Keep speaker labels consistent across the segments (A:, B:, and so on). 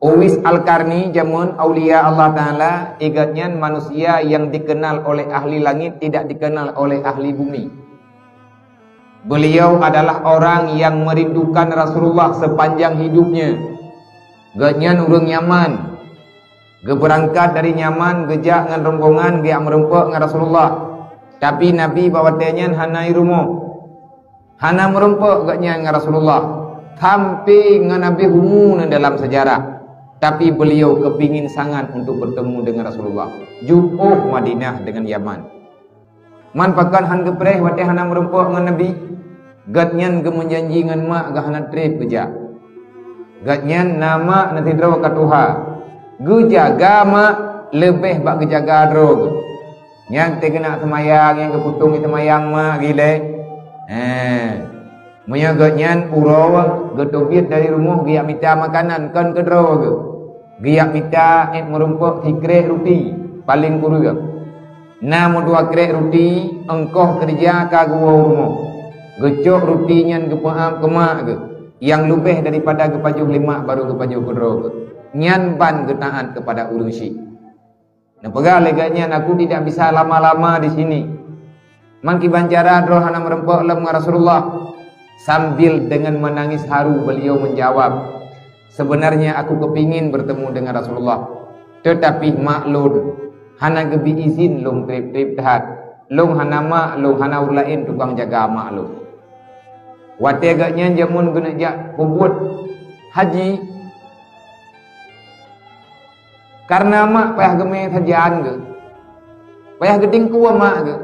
A: Uwais Al-Qarni jamun aulia Allah Ta'ala igatnya manusia yang dikenal oleh ahli langit tidak dikenal oleh ahli bumi. Beliau adalah orang yang merindukan Rasulullah sepanjang hidupnya. Gatnya urang Yaman. Berangkat dari Yaman gejak dengan rombongan dia merempuk dengan Rasulullah. Tapi Nabi bawa tenyan hanai rumo. Hana merempuk gatnya dengan Rasulullah. Sampai dengan Nabi humun dalam sejarah. Tapi beliau kepingin sangat untuk bertemu dengan Rasulullah. Ju'uh Madinah dengan Yaman. Man pakan han gepreh wate hana merempuk dengan Nabi. Gatnyan gemenjanji dengan mak gah hana trip gejak. Gatnyan nama nanti draw katuha. Gejaga mak lebih bak gejaga drog. Yang terkena semayang yang keputung semayang mak gile. Menyagatnya urawa getobit dari rumah giak minta makanan kan kedro ke giak minta merumpuk 3 krek roti paling kurang 2 krek roti engkau kerja ka gua rumah gecok rotinya gepaam kemak ke yang lebih daripada gepajuh 5 baru gepajuh kedro ke nyan ban getaat kepada urusi. Nah pegal leganya aku tidak bisa lama-lama di sini. Man kibancara rohana merempuk lam Rasulullah. Sambil dengan menangis haru beliau menjawab, sebenarnya aku kepingin bertemu dengan Rasulullah, tetapi maklun hana gebi izin long trip tahat long hana mak long hana urlain tukang jaga maklun wate agaknya jamun guna jak pebut haji karena mak payah geme sajaan ke payah geding kuwa mak ke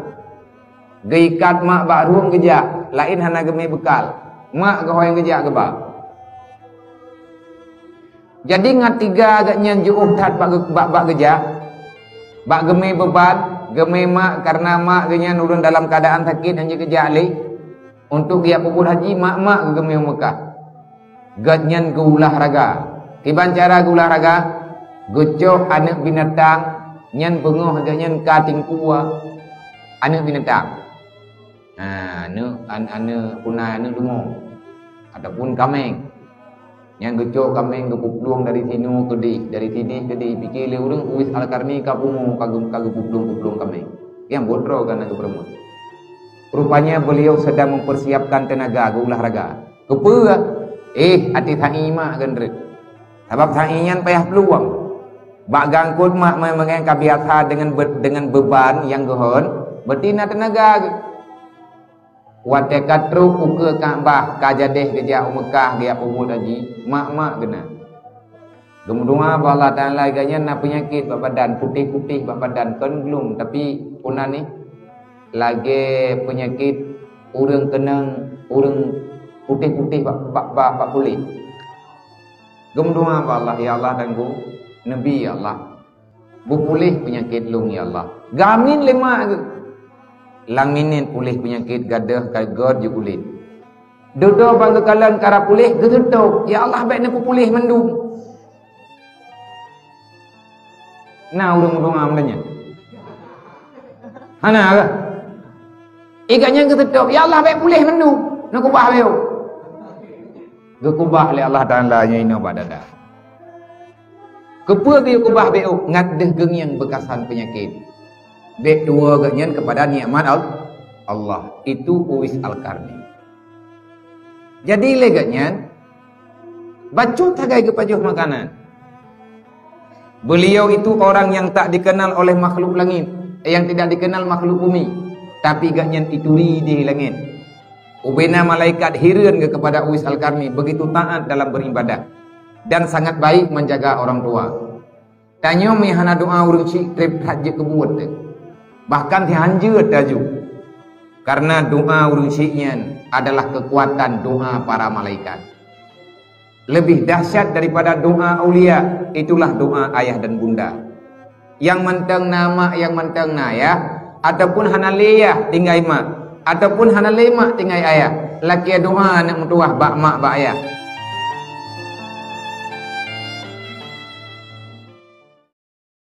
A: geikat mak barum gejak lain hana geme bekal mak ke hoyang gejak ke bak jadi ngatiga agaknya juuh tat bak gejak bak geme beban geme mak karena mak genya nurun dalam keadaan sakit hanya gejak li untuk dia pupul haji mak geme Mekah gatnyan ke ulah raga kiban cara ke ulah raga gocok anak binatang nyan bengoh agaknya kating kuwa anak binatang anu punai anu dungo ataupun kameng yang gecok kameng gepuplung dari sini ke di dari sini ke di pikir le urang Uwais Al-Qarni kapungu kagum puplung kameng yang bodro kan aku perempuan rupanya beliau sedang mempersiapkan tenaga ke olahraga kepa hati tangi mak gendret sebab tangian payah peluang bak gangkut mak mengenai kebiasa dengan beban yang gehon betina tenaga wate katru uke Ka'bah kajadeh geja Mekah dia pemut haji mak kena gemudunga Allah Ta'ala ganya na penyakit badan putih-putih badan kan belum tapi puna ni lagi penyakit urang kenang urang putih-putih bak kulit gemudunga Allah ya Allah dan ku Nabi ya Allah bu-pulih penyakit lung ya Allah gamin lemak ke lang minin pulih penyakit gadah kagor je kulit dodo bangga kalan kara pulih gegetok ya Allah baiknya ku pulih mendung nah urang-urang amlanya hana ke iganya gegetok ya Allah baik pulih mendung nak kubah beo gekubah le Allah Ta'ala nyaina badada kepa dia kubah beo ngadah geng yang bekasan penyakit dek dua ganyan kepada nikmat Allah itu Uwais Al-Qarni. Jadi leganya bacut hagai kepajuh makanan. Beliau itu orang yang tak dikenal oleh makhluk langit, yang tidak dikenal makhluk bumi, tapi ganyan itu di langit. Ubena malaikat hireun kepada Uwais Al-Qarni begitu taat dalam beribadah dan sangat baik menjaga orang tua. Tanya mihana doa urang cik trip haji kebuat bahkan dihanjur daju karena doa urusnya adalah kekuatan doa para malaikat lebih dahsyat daripada doa aulia itulah doa ayah dan bunda yang menteng nama yang menteng nayah ataupun hana leyah tinggai mak ataupun hana lemak tinggai ayah laki doa anak mentuah bak mak bak ayah